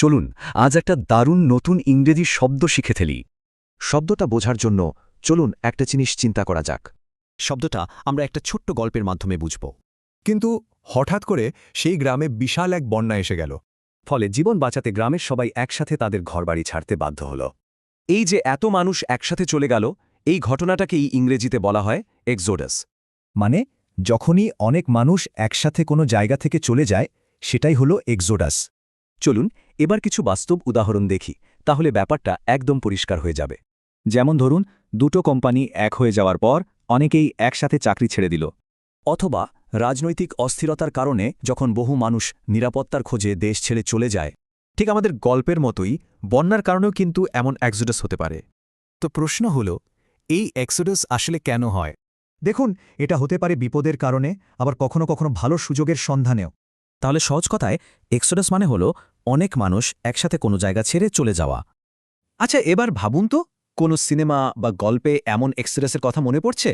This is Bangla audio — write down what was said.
চলুন আজ একটা দারুণ নতুন ইংরেজি শব্দ শিখে ফেলি। শব্দটা বোঝার জন্য চলুন একটা জিনিস চিন্তা করা যাক। শব্দটা আমরা একটা ছোট্ট গল্পের মাধ্যমে বুঝব। কিন্তু হঠাৎ করে সেই গ্রামে বিশাল এক বন্যা এসে গেল। ফলে জীবন বাঁচাতে গ্রামের সবাই একসাথে তাদের ঘরবাড়ি ছাড়তে বাধ্য হল। এই যে এত মানুষ একসাথে চলে গেল, এই ঘটনাটাকেই ইংরেজিতে বলা হয় এক্সোডাস। মানে যখনই অনেক মানুষ একসাথে কোনো জায়গা থেকে চলে যায়, সেটাই হলো এক্সোডাস। চলুন এবার কিছু বাস্তব উদাহরণ দেখি, তাহলে ব্যাপারটা একদম পরিষ্কার হয়ে যাবে। যেমন ধরুন, দুটো কোম্পানি এক হয়ে যাওয়ার পর অনেকেই একসাথে চাকরি ছেড়ে দিল। অথবা রাজনৈতিক অস্থিরতার কারণে যখন বহু মানুষ নিরাপত্তার খোঁজে দেশ ছেড়ে চলে যায়। ঠিক আমাদের গল্পের মতোই বন্যার কারণেও কিন্তু এমন এক্সোডাস হতে পারে। তো প্রশ্ন হল, এই এক্সোডাস আসলে কেন হয়? দেখুন, এটা হতে পারে বিপদের কারণে, আবার কখনো কখনো ভালো সুযোগের সন্ধানেও। তাহলে সহজ কথায় এক্সোডাস মানে হলো অনেক মানুষ একসাথে কোনো জায়গা ছেড়ে চলে যাওয়া। আচ্ছা, এবার ভাবুন তো, কোনো সিনেমা বা গল্পে এমন এক্সোডাসের কথা মনে পড়ছে?